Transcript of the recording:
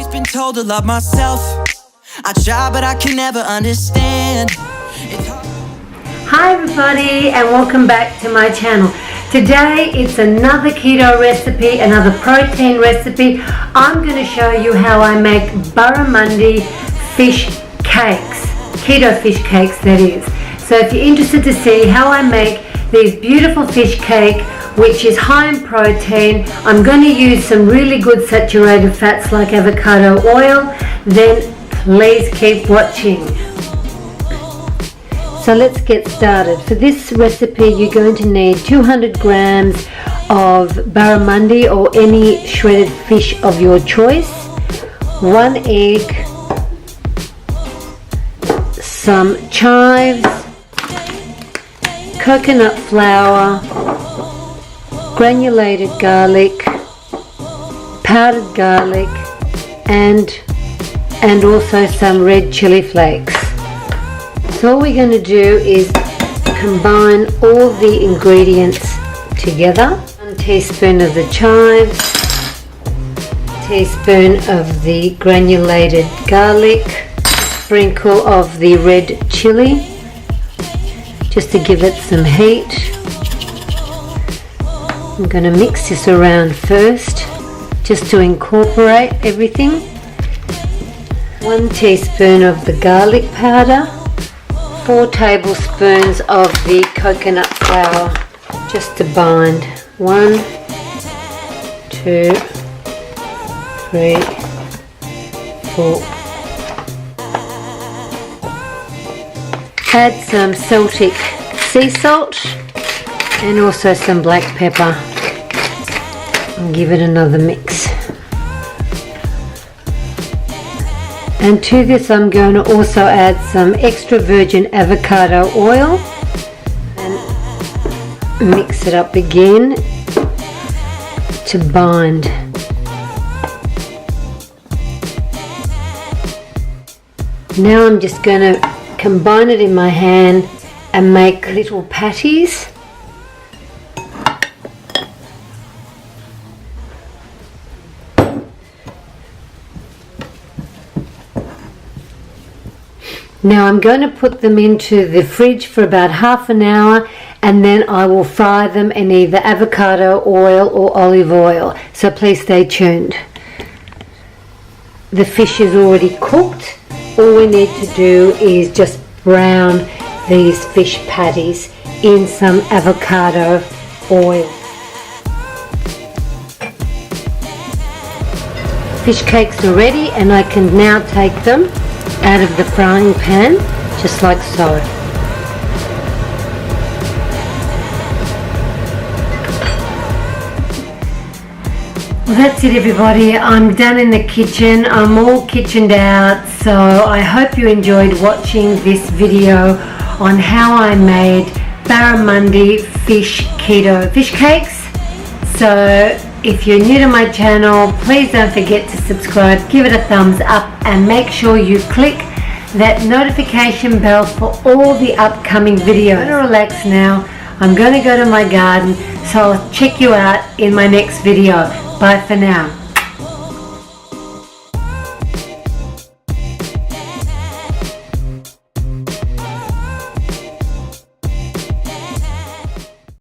always been told to love myself. I try, but I can never understand. Hi everybody, and welcome back to my channel. Today it's another keto recipe, another protein recipe. I'm going to show you how I make barramundi fish cakes, keto fish cakes that is. So if you're interested to see how I make these beautiful fish cake, which is high in protein, I'm going to use some really good saturated fats like avocado oil, then please keep watching. So let's get started. For this recipe you're going to need 200 grams of barramundi or any shredded fish of your choice, 1 egg, some chives, coconut flour, granulated garlic, powdered garlic, and also some red chili flakes. So all we're going to do is combine all the ingredients together. 1 teaspoon of the chives, teaspoon of the granulated garlic, sprinkle of the red chili, just to give it some heat. I'm going to mix this around first, just to incorporate everything. 1 teaspoon of the garlic powder, 4 tablespoons of the coconut flour, just to bind. 1, 2, 3, 4. Add some Celtic sea salt and also some black pepper and give it another mix. And to this I'm going to also add some extra virgin avocado oil and mix it up again to bind. Now I'm just going to combine it in my hand and make little patties. Now I'm going to put them into the fridge for about half an hour, and then I will fry them in either avocado oil or olive oil, so please stay tuned. The fish is already cooked. All we need to do is just brown these fish patties in some avocado oil. Fish cakes are ready, and I can now take them out of the frying pan, just like so. Well, that's it everybody, I'm done in the kitchen, I'm all kitchened out, so I hope you enjoyed watching this video on how I made barramundi fish keto fish cakes. So if you're new to my channel, please don't forget to subscribe, give it a thumbs up, and make sure you click that notification bell for all the upcoming videos. I'm going to relax now. I'm going to go to my garden, so I'll check you out in my next video. Bye for now.